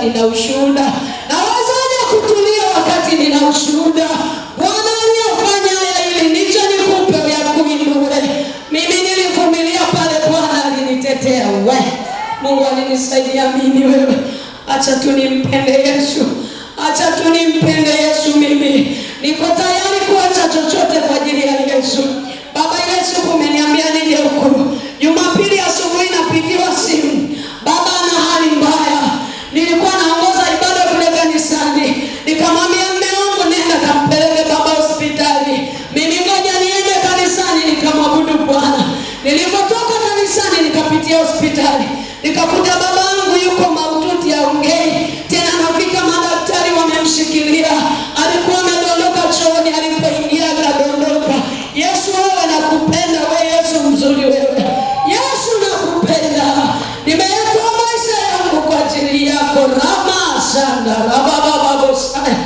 nina ushuhuda. Nawezaje kutulia wakati nina ushuhuda? Bwana aliyefanya haya ili ndicho nikupe ya kuinue. Mimi nilivumilia pale Bwana alinitetea. Mungu alinisaidia mimi wewe. Acha tu nimpende Yesu. Acha tu nimpende Yesu mimi. Niko tayari kuacha chochote kwa ajili ya Yesu. Baba, Yesu kumeniambia nije huku. Jumapili asubuhi napigiwa simu. Baba ana hali mbaya. Nilikuwa naongoza ibada kule kanisani. Nikamwambia mume wangu nenda kampeleke baba hospitali. Mimi ngoja niende kanisani nikamwabudu Bwana. Nilipotoka kanisani nikapitia hospitali. Nikakuta baba yangu yuko mahututi haongei. Tena nafika madaktari wamemshikilia. Alikuwa amedondoka chooni, alipoingia akadondoka. Yesu wewe nakupenda, wewe Yesu mzuri wewe. Yesu nakupenda. Nimeyatoa maisha yangu kwa ajili yako. Rama sana, baba bosai.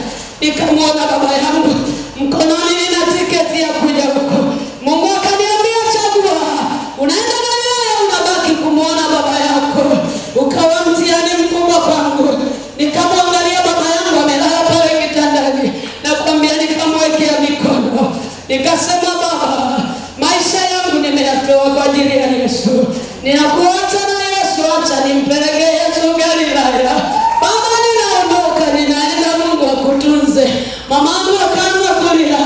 Nikamwona baba yangu mkononi nina tiketi ya kuja huko. Mungu akaniambia chagua. Unaenda Galilaya unabaki kumwona baba yako. Ukawa mtihani mkubwa kwangu. Nikamwangalia baba yangu amelala pale kitandani. Nakwambia nikamwekea mikono. Nikasema baba, maisha yangu nimeyatoa kwa ajili ya Yesu. Ninakuacha na Yesu, acha nimpeleke Yesu Galilaya. Baba ninaondoka, ninaenda, Mungu akutunze. Mama yangu akaanza kulia.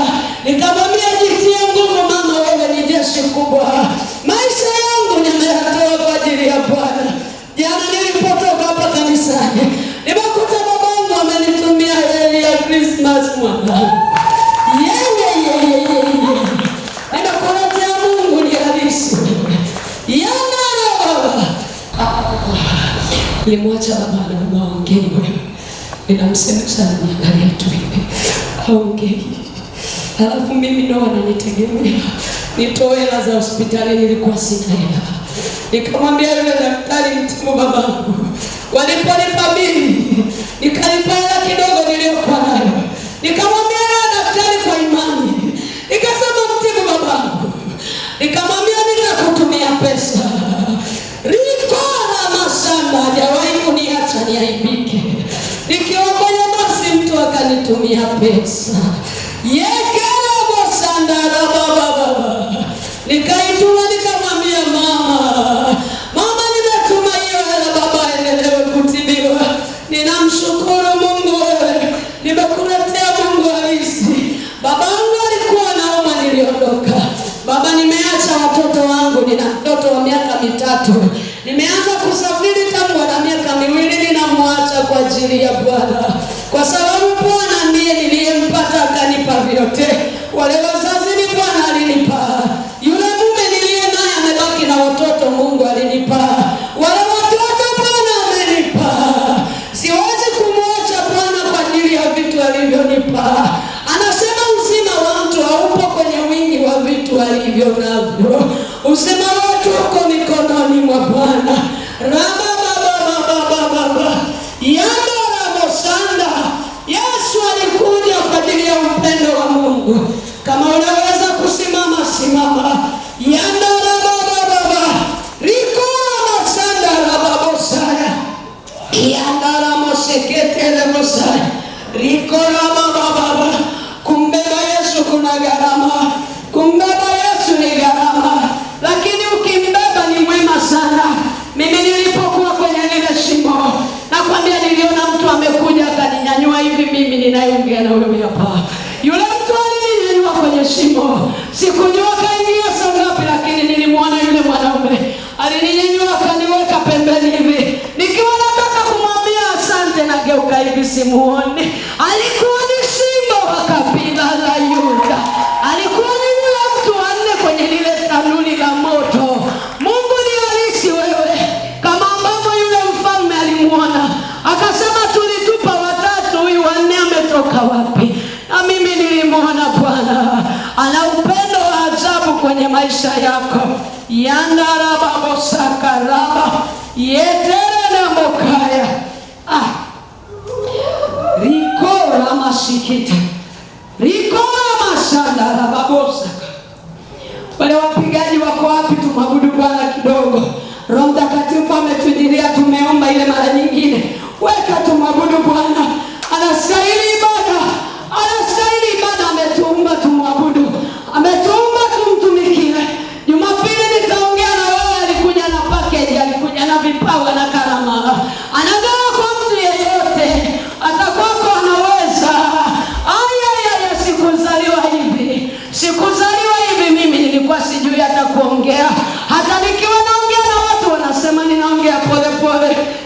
Nikamwambia jitie nguvu mama, wewe ni jeshi kubwa. Maisha yangu nimeyatoa kwa ajili ya Bwana. Jana nilipotoka hapa kanisani, nimekuta babangu amenitumia heri ya Christmas mwanangu. Nimekuletea Mungu ni halisi. Nilimwacha baba na mama waongei wewe. Ninamsema sana niangalia tu hivi. Haongei. Halafu mimi ndo wananitegemea. Nitoe hela za hospitali, nilikuwa sina hela. Nikamwambia yule daktari mtimu babangu. Waliponipa bili, nikalipa hela kidogo niliyokuwa nayo. Nikamwambia yule daktari kwa imani. Nikasema mtimu babangu. Nikamwambia nitakutumia pesa. Rikora masanda hajawahi kuniacha niaibike. Nikiokoa basi mtu akanitumia pesa. Yekera masanda baba. Nikaituma nikamwambia mama nimetuma hiyo hela baba endelee kutibiwa. Ninamshukuru Mungu wewe. Nimekuletea Mungu halisi. Babangu alikuwa naumwa niliondoka. Baba nimeacha watoto wangu, nina mtoto wa miaka 3. Nimeanza kusafiri tangu ana miaka 2 ninamwacha kwa ajili ya Bwana. Kwa sababu Bwana ndiye niliyempata akanipa vyote. Wale wazazi ni Bwana alinipa. Yule mume niliye naye amebaki na watoto Mungu alinipa. Wale watoto Bwana amenipa. Siwezi kumwacha Bwana kwa ajili ya vitu alivyonipa. Anasema uzima wa mtu haupo kwenye wingi wa vitu alivyo navyo. Uzima watu uko mikononi mwa Bwana. Raba baba. Yando rabo sanda. Yesu alikuja kwa ajili ya upendo wa Mungu. Kama unaweza kusimama, simama. Yando baba. Riko rabo sanda rabo saya. Yando rabo sekete rabo saya. Riko rabo baba. Kumbeba Yesu kuna gharama. Kumbeba Yesu ni gharama. Lakini ukimbeba ni mwema sana. Mimi nilipokuwa kwenye lile shimo, nakwambia niliona mtu amekuja akaninyanyua hivi, mimi ninayeongea na wewe hapa. Yule mtu alininyanyua kwenye shimo. Sikujua kaingia saa ngapi, lakini nilimwona yule mwanaume. Alininyanyua akaniweka pembeni hivi. Nikiwa nataka kumwambia asante, nageuka hivi simuone. Alikuwa ni shimo wa kabila la Yuda. Alikuwa ni yule mtu wa 4 kwenye lile tanuri la moto. Mungu ni halisi wewe. Kama ambavyo yule mfalme alimuona, akasema tulitupa 3, huyu wa 4 ametoka wapi? Na mimi nilimwona Bwana ana upendo wa ajabu kwenye maisha yako. Yandara babo sakaraba yetere na mokaya. Rikora masikita. Rikora masandara babo saka. Wale wapigaji wako wapi? Tumwabudu Bwana kidogo. Roho Mtakatifu ametujilia, tumeomba ile mara nyingine. Weka tumwabudu.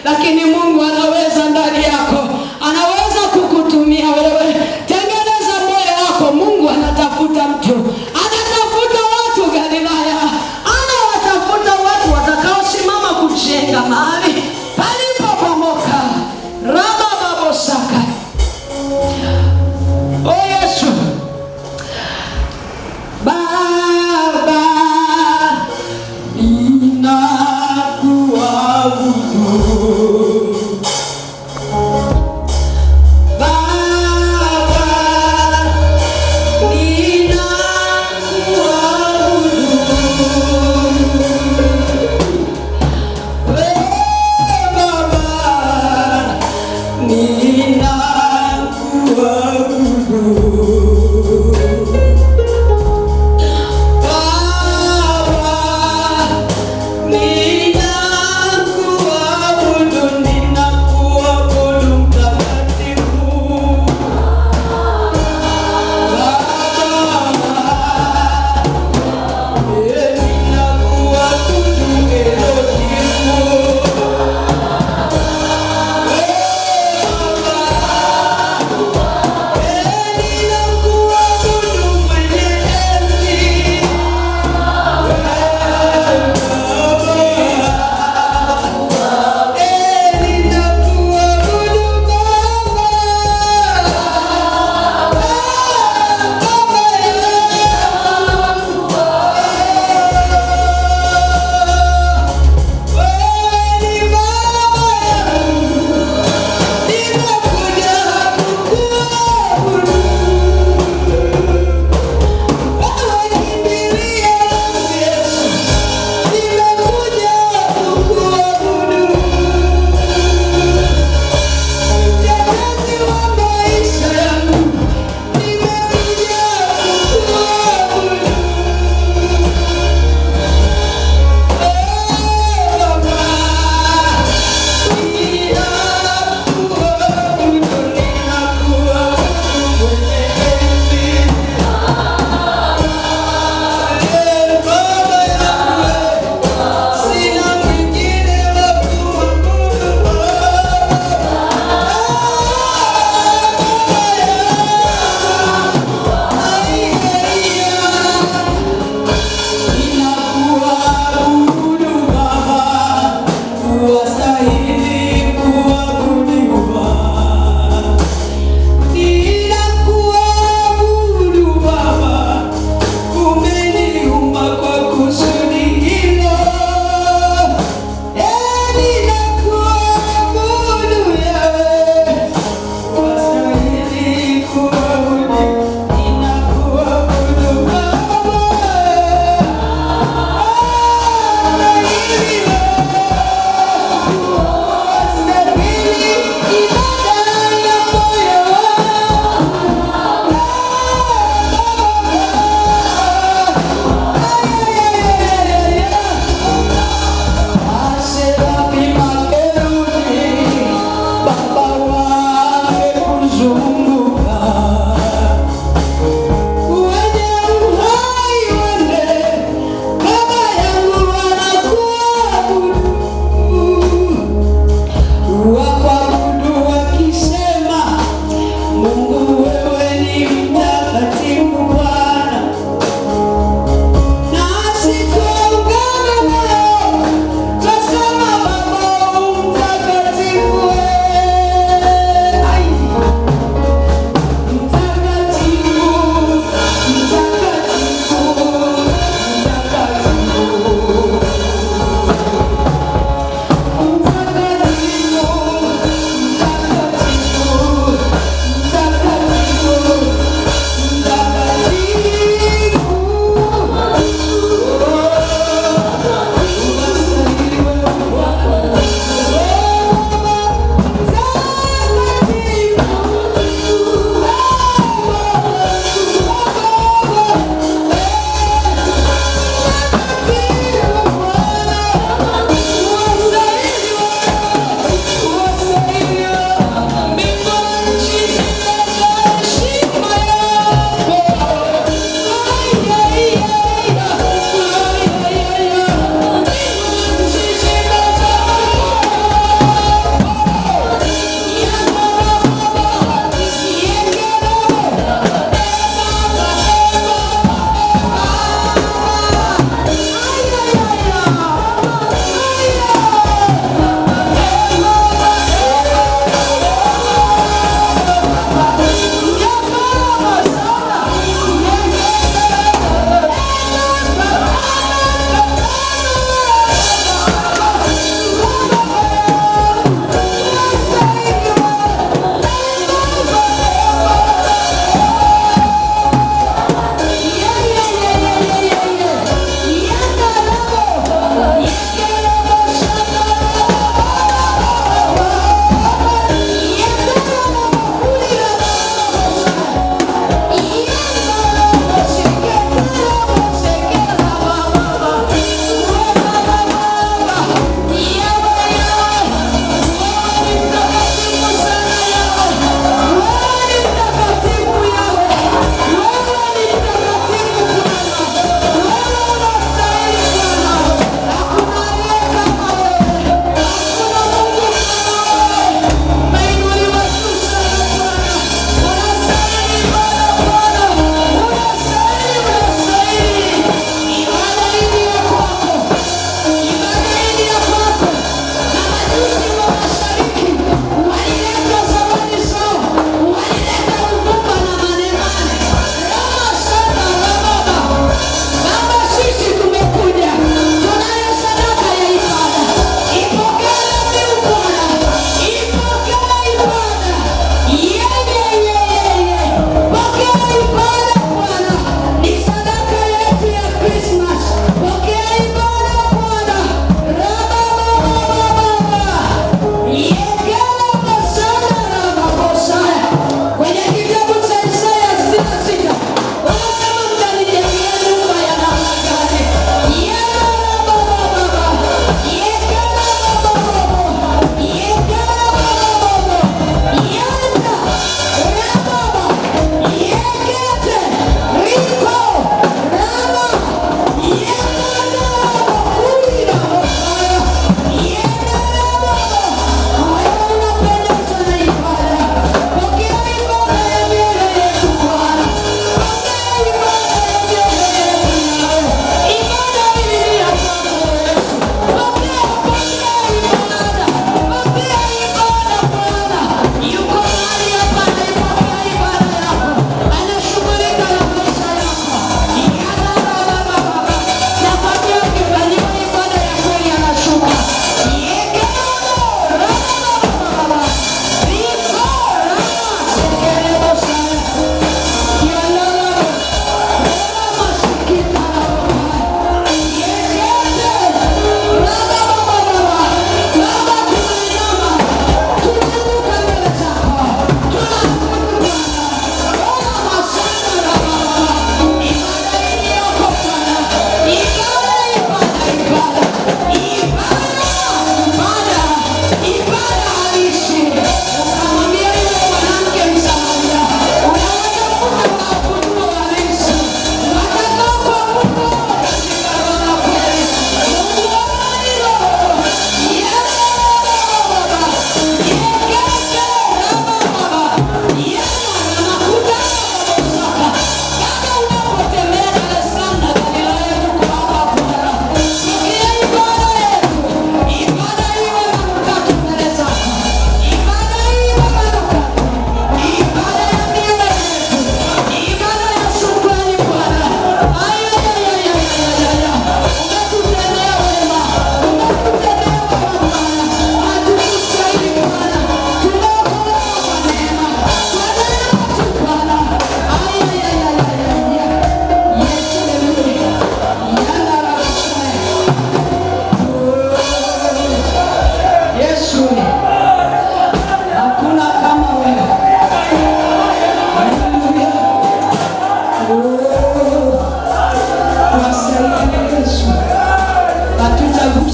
lakini Mungu anaweza ndani yako, anaweza kukutumia wewe. Tengeneza moyo wako. Mungu anatafuta mtu, anatafuta watu Galilaya, anawatafuta watu watakaosimama kujenga mahali palipobomoka. Rabababosaka. Oh Yesu, Baba ninakuabudu.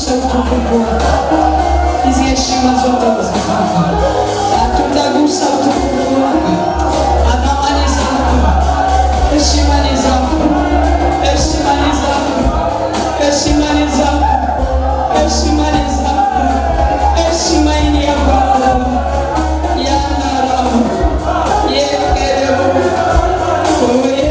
tutagusha utukufu wako. Hizi heshima zote uzipata. Tutagusha utukufu wako. Adhamani zako. Heshima ni zako. Heshima ni zako. Heshima ni zako. Heshima ni zako. Heshima ni ya kwako. Yana raho. Yekerebo. Oye.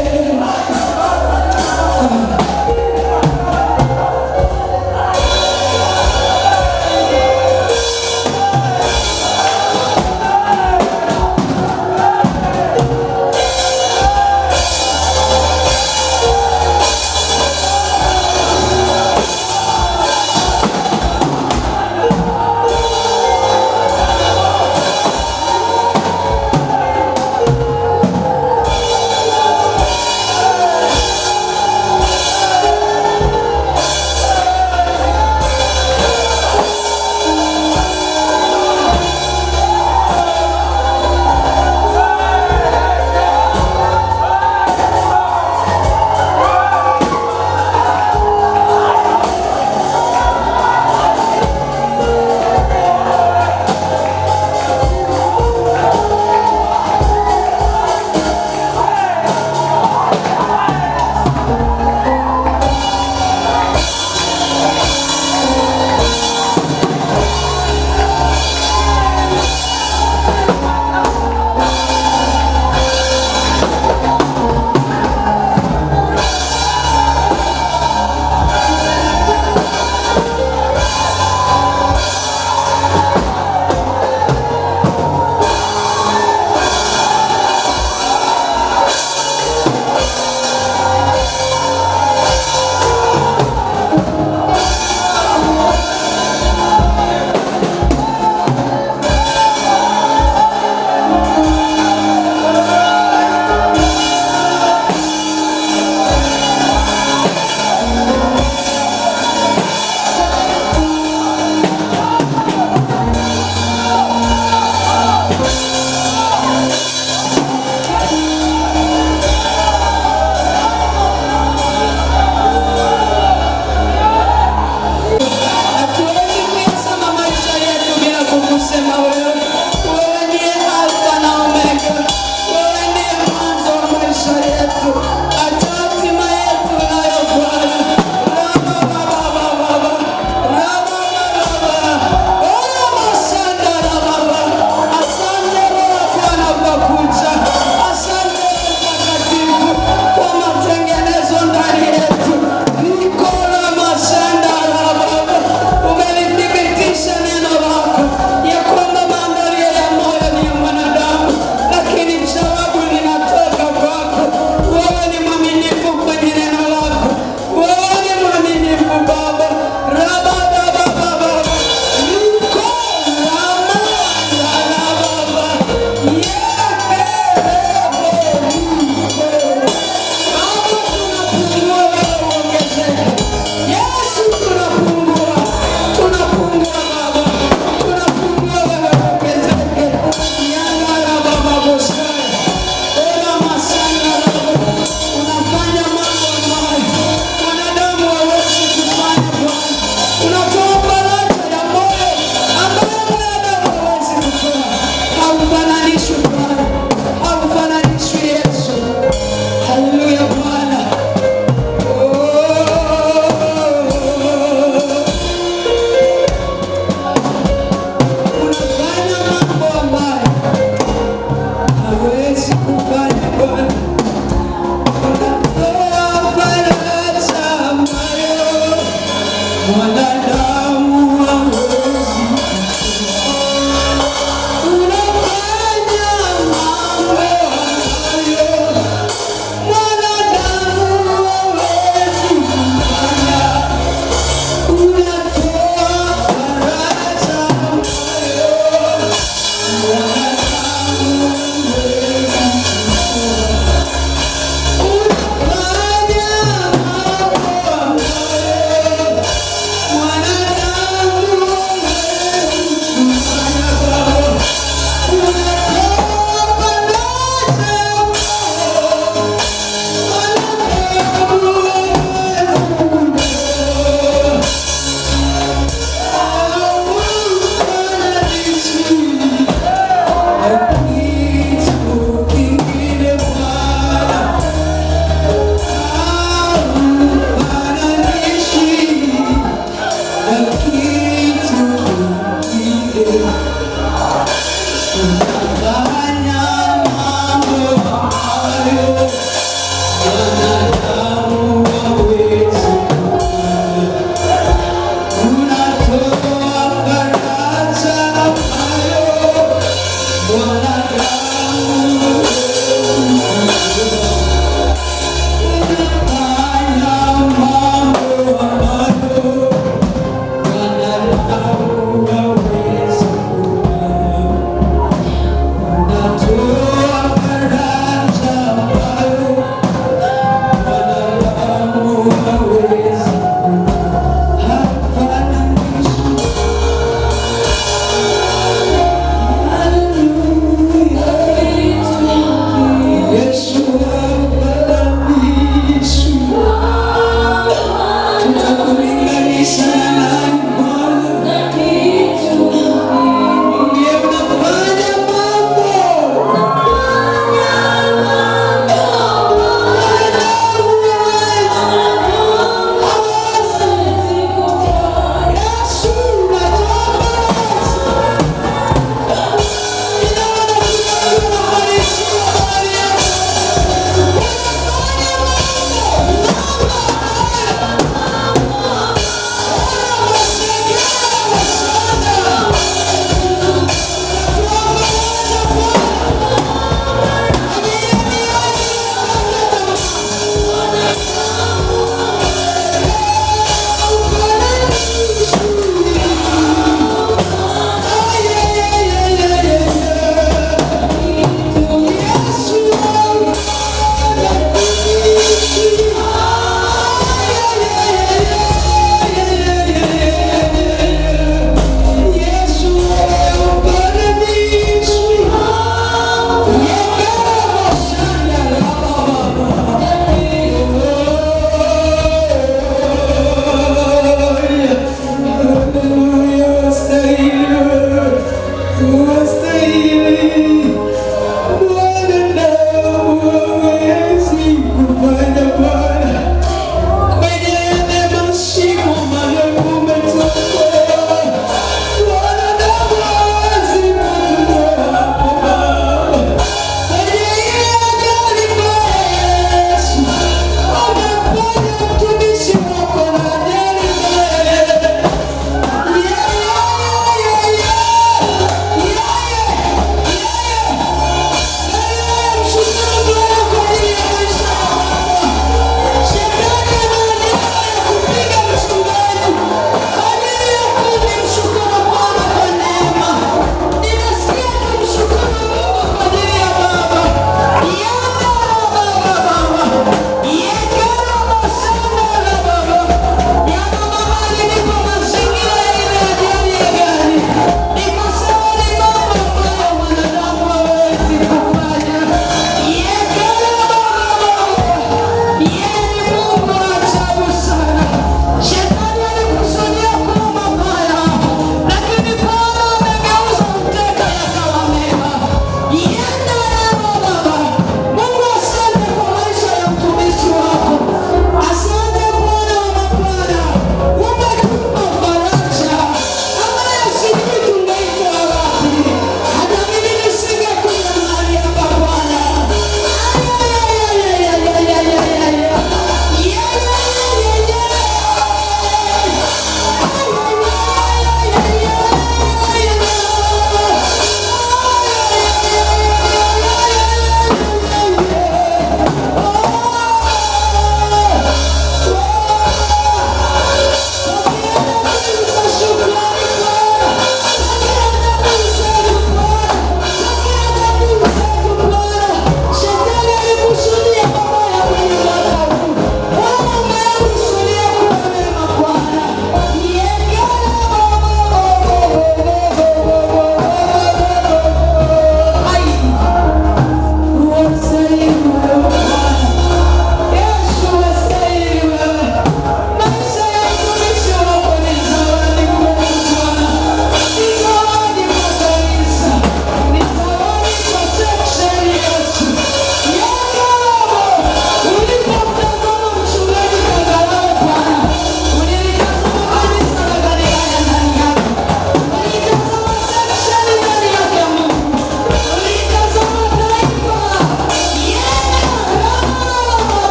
Mwanadamu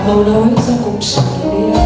Kama unaweza kumshangilia